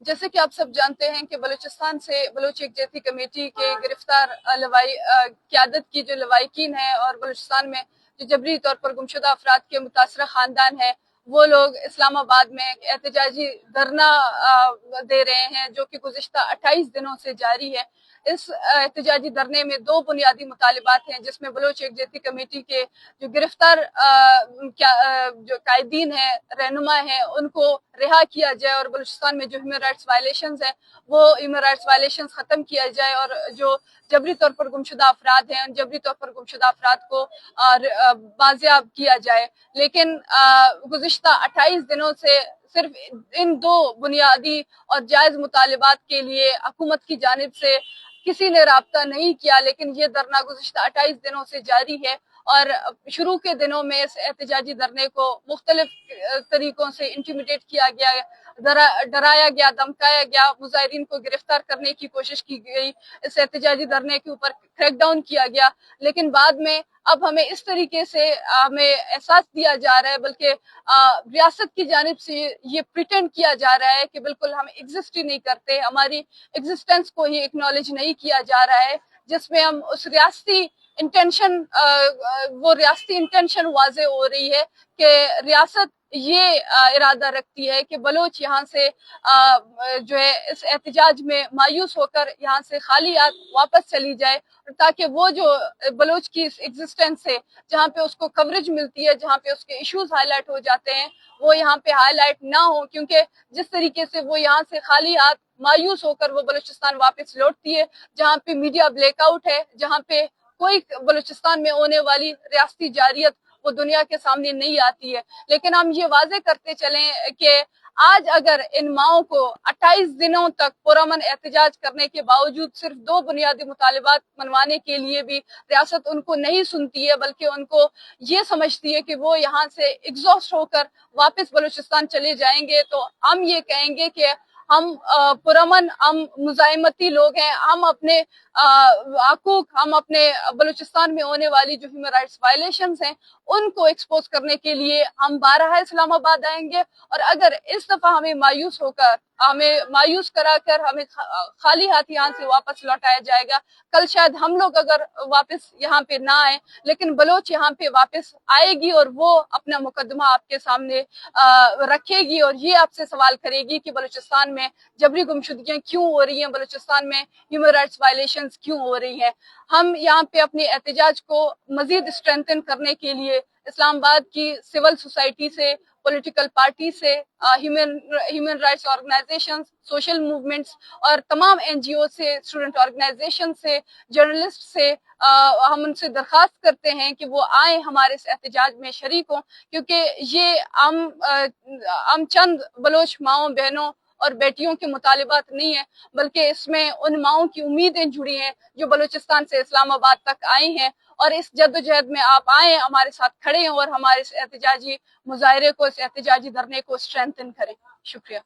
جیسے کہ آپ سب جانتے ہیں کہ بلوچستان سے بلوچ یکجہتی کمیٹی کے گرفتار قیادت کی جو لواحقین ہیں اور بلوچستان میں جو جبری طور پر گمشدہ افراد کے متاثرہ خاندان ہیں، وہ لوگ اسلام آباد میں احتجاجی دھرنا دے رہے ہیں، جو کہ گزشتہ 28 دنوں سے جاری ہے۔ اس احتجاجی دھرنے میں دو بنیادی مطالبات ہیں، جس میں بلوچ یکجہتی کمیٹی کے جو گرفتار جو قائدین ہیں، رہنما ہیں، ان کو رہا کیا جائے اور بلوچستان میں جو ہیومن رائٹس وائلیشنز ہیں وہ ہیومن رائٹس وائلیشنز ختم کیا جائے، اور جو جبری طور پر گمشدہ افراد ہیں ان جبری طور پر گمشدہ افراد کو بازیاب کیا جائے۔ لیکن گزشتہ 28 دنوں سے صرف ان دو بنیادی اور جائز مطالبات کے لیے حکومت کی جانب سے کسی نے رابطہ نہیں کیا، لیکن یہ دھرنا گزشتہ 28 دنوں سے جاری ہے۔ اور شروع کے دنوں میں اس احتجاجی دھرنے کو مختلف طریقوں سے انٹیمیڈیٹ کیا گیا، ڈرایا گیا، دھمکایا گیا، مظاہرین کو گرفتار کرنے کی کوشش کی گئی، اس احتجاجی دھرنے کے اوپر کریک ڈاؤن کیا گیا۔ لیکن بعد میں اب ہمیں اس طریقے سے ہمیں احساس دیا جا رہا ہے، بلکہ ریاست کی جانب سے یہ پریٹینڈ کیا جا رہا ہے کہ بالکل ہم ایگزسٹ ہی نہیں کرتے، ہماری ایگزسٹنس کو ہی اکنالج نہیں کیا جا رہا ہے، جس میں ہم اس ریاستی انٹینشن واضح ہو رہی ہے کہ ریاست یہ ارادہ رکھتی ہے کہ بلوچ یہاں سے جو ہے اس احتجاج میں مایوس ہو کر یہاں سے خالی ہاتھ واپس چلی جائے، تاکہ وہ جو بلوچ کی ایگزسٹنس ہے، جہاں پہ اس کو کوریج ملتی ہے، جہاں پہ اس کے ایشوز ہائی لائٹ ہو جاتے ہیں، وہ یہاں پہ ہائی لائٹ نہ ہو، کیونکہ جس طریقے سے وہ یہاں سے خالی ہاتھ مایوس ہو کر وہ بلوچستان واپس لوٹتی ہے، جہاں پہ میڈیا بلیک آؤٹ ہے، جہاں پہ کوئی بلوچستان میں ہونے والی ریاستی جارحیت وہ دنیا کے سامنے نہیں آتی ہے۔ لیکن ہم یہ واضح کرتے چلیں کہ آج اگر ان ماؤں کو 28 دنوں تک پرامن احتجاج کرنے کے باوجود صرف دو بنیادی مطالبات منوانے کے لیے بھی ریاست ان کو نہیں سنتی ہے، بلکہ ان کو یہ سمجھتی ہے کہ وہ یہاں سے ایگزاسٹ ہو کر واپس بلوچستان چلے جائیں گے، تو ہم یہ کہیں گے کہ ہم پرامن، ہم مزاحمتی لوگ ہیں، ہم اپنے حقوق، ہم اپنے بلوچستان میں ہونے والی جو ہیومن رائٹس وائلیشنز ہیں ان کو ایکسپوز کرنے کے لیے ہم بارہا اسلام آباد آئیں گے۔ اور اگر اس دفعہ ہمیں مایوس کرا کر ہمیں خالی ہاتھ یہاں سے واپس لوٹایا جائے گا، کل شاید ہم لوگ اگر واپس یہاں پہ نہ آئیں، لیکن بلوچ یہاں پہ واپس آئے گی اور وہ اپنا مقدمہ آپ کے سامنے رکھے گی، اور یہ آپ سے سوال کرے گی کہ بلوچستان میں جبری گمشدگیاں کیوں ہو رہی ہیں، بلوچستان میں ہیومن رائٹس وائلیشنز کیوں ہو رہی ہیں۔ ہم یہاں پہ اپنے احتجاج کو مزید اسٹرینتھن کرنے کے لیے اسلام آباد کی سول سوسائٹی سے، پولیٹیکل پارٹی سے، human rights organisation, social movements اور تمام این جی او سے، اسٹوڈنٹ آرگنائزیشن سے، جرنلسٹ سے ہم ان سے درخواست کرتے ہیں کہ وہ آئیں، ہمارے اس احتجاج میں شریک ہوں، کیونکہ یہ ہم چند بلوچ ماؤں، بہنوں اور بیٹیوں کے مطالبات نہیں ہیں، بلکہ اس میں ان ماؤں کی امیدیں جڑی ہیں جو بلوچستان سے اسلام آباد تک آئی ہیں، اور اس جدوجہد میں آپ آئیں، ہمارے ساتھ کھڑے ہیں اور ہمارے اس احتجاجی مظاہرے کو، اس احتجاجی دھرنے کو اسٹرینتھن کریں۔ شکریہ۔